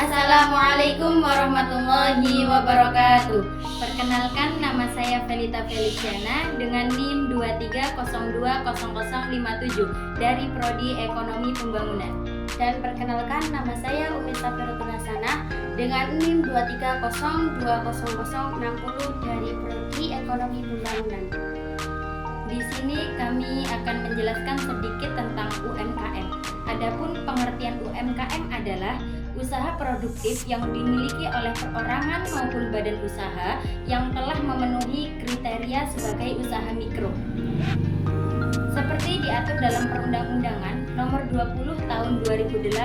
Assalamualaikum warahmatullahi wabarakatuh. Perkenalkan, nama saya Felita Feliciana dengan NIM 23020057 dari Prodi Ekonomi Pembangunan. Dan perkenalkan, nama saya Umi Safiratul Hasanah dengan NIM 23020060 dari Prodi Ekonomi Pembangunan. Di sini kami akan menjelaskan sedikit tentang UMKM. Adapun pengertian UMKM adalah usaha produktif yang dimiliki oleh perorangan maupun badan usaha yang telah memenuhi kriteria sebagai usaha mikro. Seperti diatur dalam Perundang-undangan Nomor 20 Tahun 2008.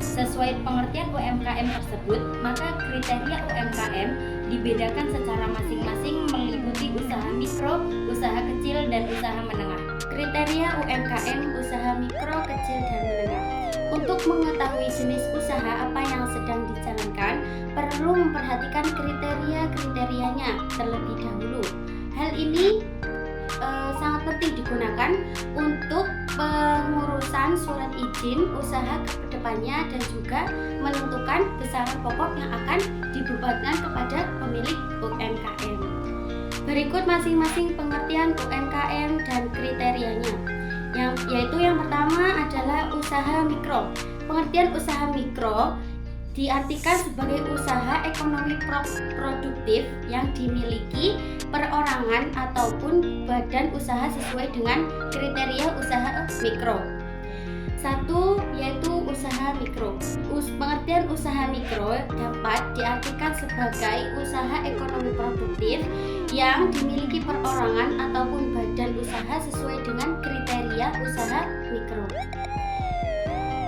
Sesuai pengertian UMKM tersebut, maka kriteria UMKM dibedakan secara masing-masing meliputi usaha mikro, usaha kecil, dan usaha menengah. Kriteria UMKM usaha mikro, kecil, dan menengah. Untuk mengetahui jenis usaha apa yang sedang dijalankan, perlu memperhatikan kriteria-kriterianya terlebih dahulu. Hal ini sangat penting digunakan untuk pengurusan surat izin usaha ke depannya dan juga menentukan besaran pokok yang akan dibebankan kepada pemilik UMKM. Berikut masing-masing pengertian UMKM dan kriterianya. Yaitu yang pertama adalah usaha mikro. Pengertian usaha mikro diartikan sebagai usaha ekonomi produktif yang dimiliki perorangan ataupun badan usaha sesuai dengan kriteria usaha mikro. Satu, yaitu usaha mikro. Pengertian usaha mikro dapat diartikan sebagai usaha ekonomi produktif yang dimiliki perorangan ataupun badan usaha sesuai dengan kriteria usaha mikro.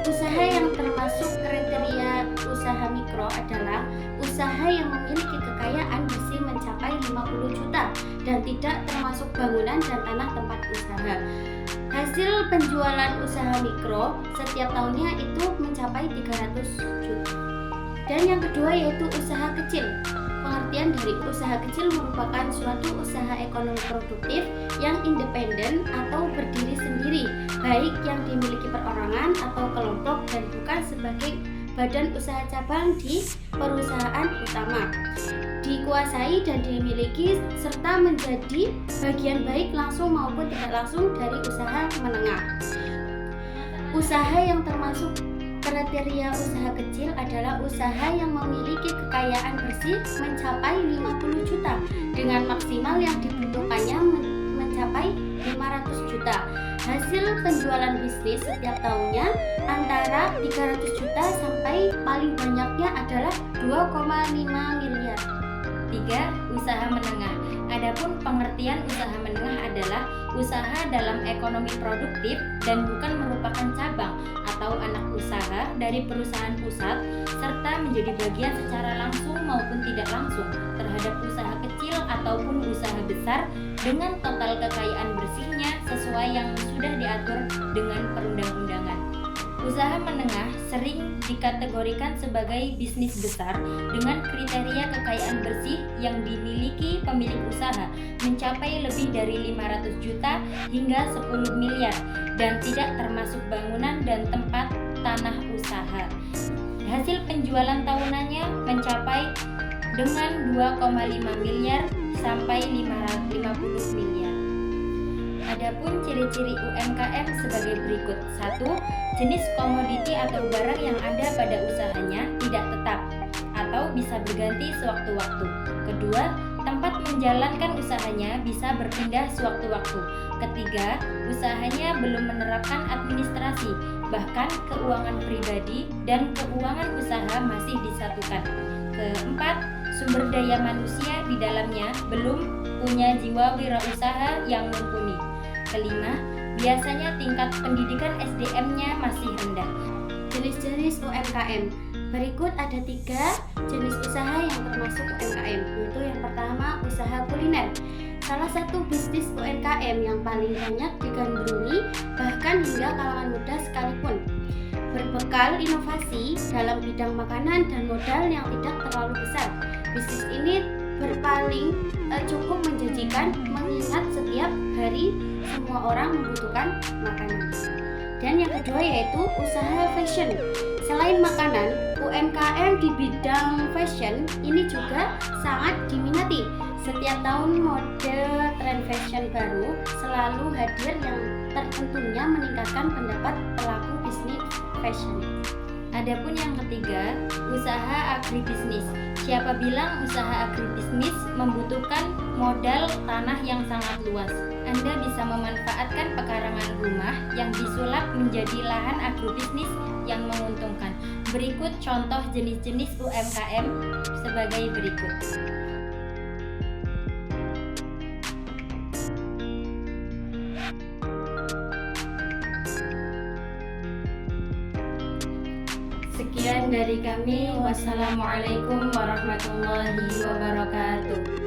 Usaha yang termasuk kriteria usaha mikro adalah usaha yang memiliki kekayaan bersih mencapai 50 juta dan tidak termasuk bangunan dan tanah tempat usaha. Hasil penjualan usaha mikro setiap tahunnya itu mencapai 300 juta. Dan yang kedua yaitu usaha kecil. Pengertian dari usaha kecil merupakan suatu usaha ekonomi produktif yang independen atau berdiri sendiri, baik yang dimiliki perorangan atau kelompok dan bukan sebagai badan usaha cabang di perusahaan utama. Dikuasai dan dimiliki serta menjadi bagian baik langsung maupun tidak langsung dari usaha menengah. Usaha yang termasuk kriteria usaha kecil adalah usaha yang memiliki kekayaan bersih mencapai 50 juta dengan maksimal yang dibutuhkannya mencapai 500 juta. Hasil penjualan bisnis setiap tahunnya antara 300 juta sampai paling banyaknya adalah 2,5 miliar. 3. Usaha menengah. Adapun pengertian usaha menengah adalah usaha dalam ekonomi produktif dan bukan merupakan cabang atau anak usaha dari perusahaan pusat serta menjadi bagian secara langsung maupun tidak langsung terhadap usaha kecil ataupun usaha besar dengan total kekayaan bersihnya sesuai yang sudah diatur dengan perundang-undangan. Usaha menengah sering dikategorikan sebagai bisnis besar dengan kriteria kekayaan bersih yang dimiliki pemilik usaha mencapai lebih dari 500 juta hingga 10 miliar dan tidak termasuk bangunan dan tempat tanah usaha. Hasil penjualan tahunannya mencapai dengan 2,5 miliar sampai 550 miliar. Adapun ciri-ciri UMKM sebagai berikut. 1. Jenis komoditi atau barang yang ada pada usahanya tidak tetap atau bisa berganti sewaktu-waktu. Kedua, tempat menjalankan usahanya bisa berpindah sewaktu-waktu. Ketiga, usahanya belum menerapkan administrasi, bahkan keuangan pribadi dan keuangan usaha masih disatukan. Keempat, sumber daya manusia di dalamnya belum punya jiwa wirausaha yang mumpuni. Kelima, biasanya tingkat pendidikan SDM-nya masih rendah. Jenis-jenis UMKM. Berikut ada 3 jenis usaha yang termasuk UMKM, yaitu yang pertama usaha kuliner. Salah satu bisnis UMKM yang paling banyak digandrungi bahkan hingga kalangan muda sekalipun. Berbekal inovasi dalam bidang makanan dan modal yang tidak terlalu besar, bisnis ini berpaling cukup menjanjikan mengingat setiap hari semua orang membutuhkan makanan. Dan yang kedua yaitu usaha fashion. Selain makanan, UMKM di bidang fashion ini juga sangat diminati. Setiap tahun mode tren fashion baru selalu hadir yang tentunya meningkatkan pendapat pelaku bisnis fashion. Adapun yang ketiga, usaha agribisnis. Siapa bilang usaha agribisnis membutuhkan modal tanah yang sangat luas? Anda bisa memanfaatkan pekarangan rumah yang disulap menjadi lahan agribisnis yang menguntungkan. Berikut contoh jenis-jenis UMKM sebagai berikut. Sekian dari kami. Wassalamualaikum warahmatullahi wabarakatuh.